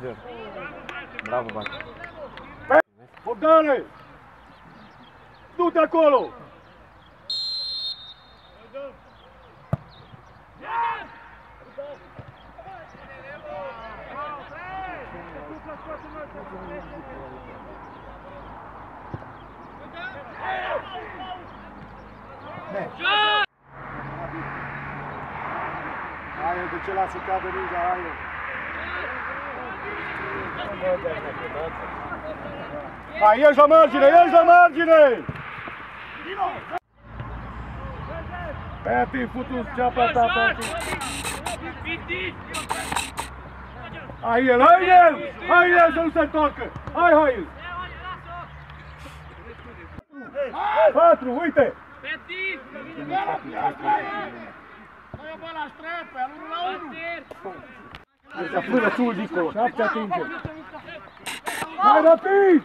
Adevăr. Bravo, Bac. Bogdane! Du-te acolo! Hai, de ce lasă cadă mingea, hai! Hai, ieși la margine, ieși la margine! Peti, futu-ți ceapa ta, Peti! Hai el, hai el! Hai el să nu se întoarcă! Hai, hai el! 4, uite! Peti! Hai o bă la străpe, al 1-1! Deci până sul dincolo, și apte atinge! Hai, rapid!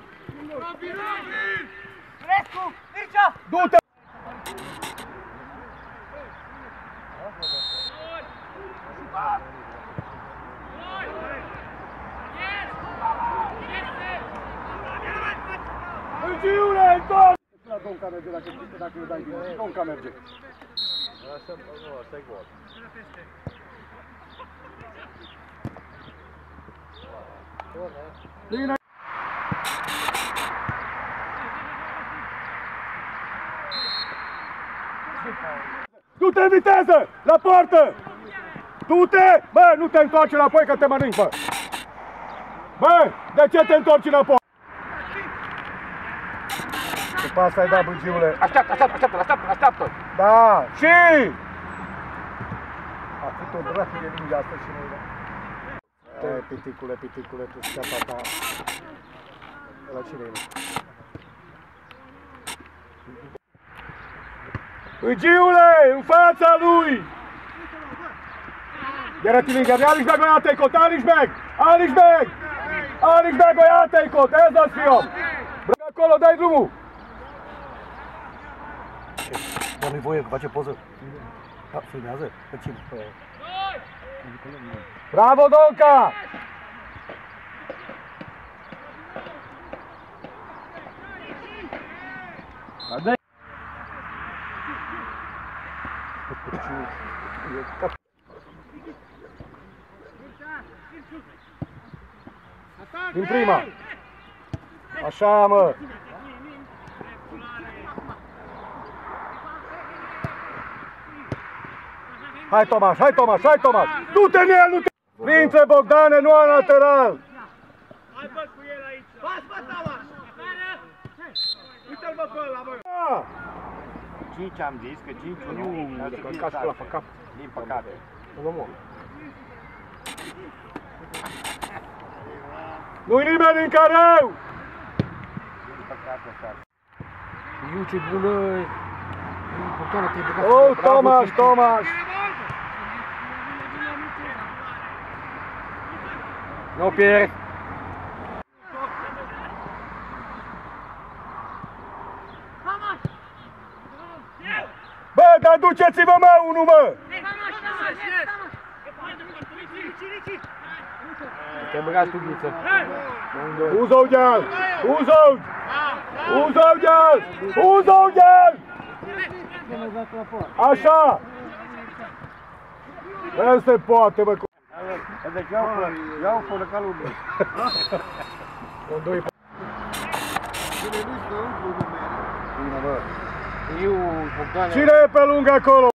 Crescu! Mircea! Du-te! Îngiule, întorc! La Donca merge, dacă îl dai bine. Donca merge. Asta e gol. Bine! Du-te în viteză! La poartă! Du-te! Bă, nu te întoarci înapoi că te mănânci, bă! Bă, de ce te întorci înapoi? După asta ai dat, bâgiule. Așteaptă! Da, și... A făcut o dracu de minge asta și noi, da? Piticule, tu sceapa ta. La cine e? Bâgiule, în fața lui! Iară-ti mingea, Alisberg, băia te-ai-cot, Alisberg! Alisberg, băia te-ai-cot, ez dați fi om! Brăgă acolo, dai drumul! Dar nu-i voie că face poză. Da, filmează? Pe cine? Bravo, Donca! Din prima! Așa, mă! Hai, Tomaș! Du-te în el, nu te... Vințe, Bogdane, nu în lateral! Hai, bă, cu el aici! Pas, bă, Tomaș! Uite-l, bă, pe ăla, bă! 5 am zis, că 5 nu... Că cași pe ăla pe cap. Din păcate. Îl omor. Nu-i nimeni în careu! Din păcate, așa. Iu, ce bună! Bogdane, te-ai băgat. Oh, Tomaș! Nu pierzi! Bă, dar duceți-vă, mă, unul, mă! Te-ai băgat tu, Ghiță. Uză-o de-al! Uză-o de-al! Așa! Nu se poate, bă! Deci iau fără ca lumea. Iu, Bogdane. Cine e pe lângă acolo?